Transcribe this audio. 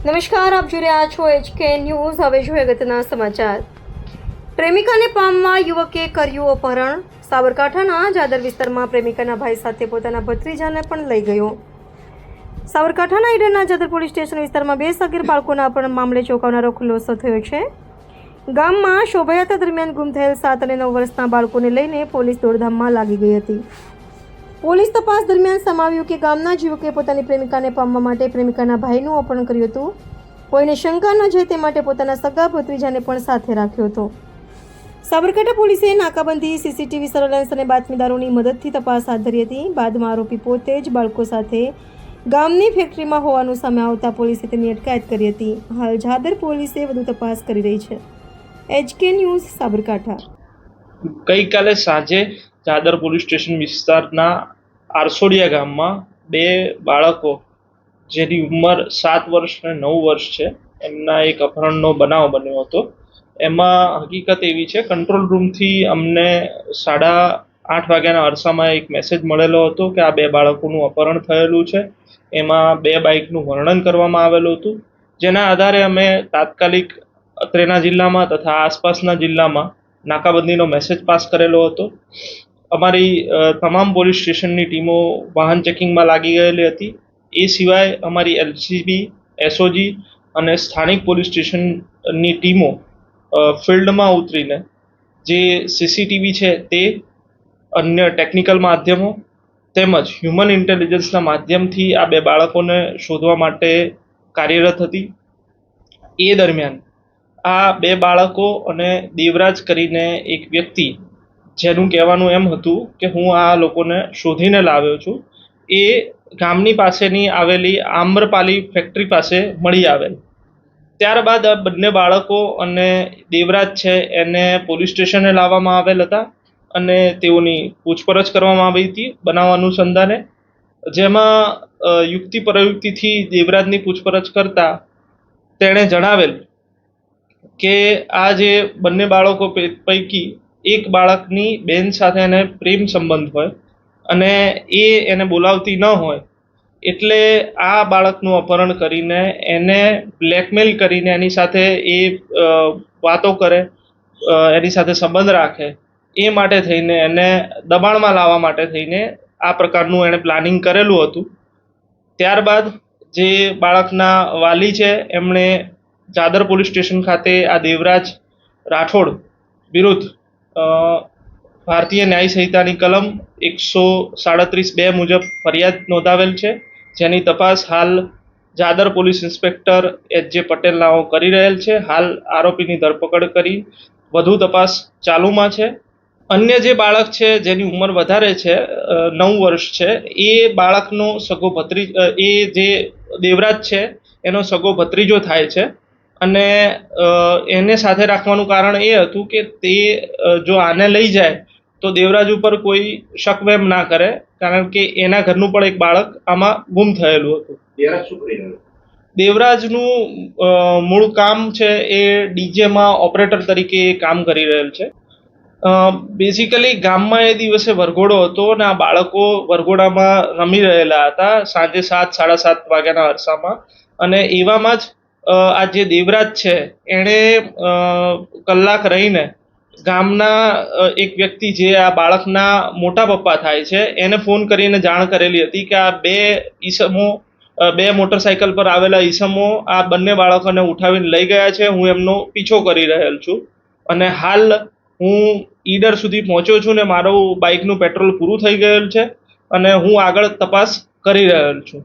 નમસ્કાર, આપ જોઈ રહ્યા છો HK ન્યૂઝ. હવે જોઈએ અગત્યના સમાચાર. પ્રેમિકાને પામવા યુવકે કર્યું અપહરણ. સાબરકાંઠાના જાદર વિસ્તારમાં પ્રેમિકાના ભાઈ સાથે પોતાના ભત્રીજાને પણ લઈ ગયો. સાબરકાંઠાના ઈડરના જાદર પોલીસ સ્ટેશન વિસ્તારમાં બે સગીર બાળકોના અપહરણ મામલે ચોંકાવનારો ખુલાસો થયો છે. ગામમાં શોભાયાત્રા દરમિયાન ગુમ થયેલ 7 અને 9 વર્ષના બાળકોને લઈને પોલીસ દોડધામમાં લાગી ગઈ હતી. પોલીસ તપાસ દરમિયાન સમાવ્યું કે ગામના જ યુવકે પોતાની પ્રેમિકાને પામવા માટે પ્રેમિકાના ભાઈનું અપહરણ કર્યું હતું. કોઈને શંકા ન જાય તે માટે પોતાના સગા ભત્રીજાને પણ સાથે રાખ્યો હતો. સાબરકાંઠા પોલીસે નાકાબંધી, સીસીટીવી સર્વેલન્સ અને બાતમીદારોની મદદથી તપાસ હાથ ધરી હતી. બાદમાં આરોપી પોતે જ બાળકો સાથે ગામની ફેક્ટરીમાં હોવાનું સામે આવતા પોલીસે તેની અટકાયત કરી હતી. હાલ જાદર પોલીસે વધુ તપાસ કરી રહી છે. HK news Sabarkantha. ગઈકાલે સાંજે જાદર પોલીસ સ્ટેશન વિસ્તારના આરસોડિયા ગામમાં બે બાળકો જેની ઉંમર 7 વર્ષ અને 9 વર્ષ છે એમના એક અપહરણનો બનાવ બન્યો હતો. એમાં હકીકત એવી છે, કંટ્રોલ રૂમથી અમને 8:30 વાગ્યાના અરસામાં એક મેસેજ મળેલો હતો કે આ બે બાળકોનું અપહરણ થયેલું છે. એમાં બે બાઇકનું વર્ણન કરવામાં આવેલું હતું, જેના આધારે અમે તાત્કાલિક અત્રેના જિલ્લામાં તથા આસપાસના જિલ્લામાં નાકાબંધીનો મેસેજ પાસ કરેલો હતો. અમારી તમામ પોલીસ સ્ટેશનની ટીમો વાહન ચેકિંગમાં લાગી ગયેલી હતી. એ સિવાય અમારી LCB, SOG અને સ્થાનિક પોલીસ સ્ટેશનની ટીમો ફિલ્ડમાં ઉતરીને જે CCTV છે તે, અન્ય ટેકનિકલ માધ્યમો તેમજ હ્યુમન ઇન્ટેલિજન્સના માધ્યમથી આ બે બાળકોને શોધવા માટે કાર્યરત હતી. એ દરમિયાન આ બે બાળકો અને દેવરાજ કરીને એક વ્યક્તિ, જેનું કહેવાનું એમ હતું કે હું આ લોકોને શોધીને લાવ્યો છું, એ ગામની પાસેની આવેલી આમ્રપાલી ફેક્ટરી પાસે મળી આવેલ. ત્યારબાદ આ બંને બાળકો અને દેવરાજ છે એને પોલીસ સ્ટેશને લાવવામાં આવેલ હતા અને તેઓની પૂછપરછ કરવામાં આવી હતી બનાવ અનુસંધાને. જેમાં યુક્તિ પ્રયુક્તિથી દેવરાજની પૂછપરછ કરતા તેણે જણાવેલ કે આ જે બંને બાળકો પૈકી એક બાળકની બેન સાથે એને પ્રેમ સંબંધ હોય અને એ એને બોલાવતી ન હોય, એટલે આ બાળકનું અપહરણ કરીને એને બ્લેકમેલ કરીને એની સાથે એ વાતો કરે, એની સાથે સંબંધ રાખે, એ માટે થઈને એને દબાણમાં લાવવા માટે થઈને આ પ્રકારનું એણે પ્લાનિંગ કરેલું હતું. ત્યારબાદ જે બાળકના વાલી છે એમણે જાદર પોલીસ સ્ટેશન ખાતે આ દેવરાજ રાઠોડ વિરુદ્ધ ભારતીય ન્યાય સંહિતાની કલમ 137(2) મુજબ ફરિયાદ નોંધાવેલ છે, જેની તપાસ હાલ જાદર પોલીસ ઇન્સ્પેક્ટર HJ પટેલ નાઓ કરી રહેલ છે. હાલ આરોપીની ધરપકડ કરી વધુ તપાસ ચાલુમાં છે. અન્ય જે બાળક છે જેની ઉંમર વધારે છે, 9 વર્ષ છે, એ બાળકનો સગો એ જે દેવરાજ છે એનો સગો ભત્રીજો થાય છે અને એને સાથે રાખવાનું કારણ એ હતું કે તે જો આને લઈ જાય તો દેવરાજ ઉપર કોઈ શકવેમ ના કરે, કારણ કે એના ઘરનું પણ એક બાળક આમાં ગુમ થયેલું હતું. દેવરાજનું મૂળ કામ છે એ DJમાં ઓપરેટર તરીકે કામ કરી રહેલ છે. બેઝિકલી ગામમાં એ દિવસે વરઘોડો હતો અને આ બાળકો વરઘોડામાં રમી રહેલા હતા સાંજે 7-7:30 વાગ્યાના અરસામાં. અને એવામાં જ આ જે દેવરાજ છે એણે કલાક રહીને ગામના એક વ્યક્તિ જે આ બાળકના મોટા પપ્પા થાય છે એને ફોન કરીને જાણ કરેલી હતી કે આ બે મોટરસાયકલ પર આવેલા ઈસમો આ બંને બાળકોને ઉઠાવીને લઈ ગયા છે, હું એમનો પીછો કરી રહેલ છું અને હાલ હું ઈડર સુધી પહોંચ્યો છું ને મારું બાઇકનું પેટ્રોલ પૂરું થઈ ગયેલ છે અને હું આગળ તપાસ કરી રહેલ છું.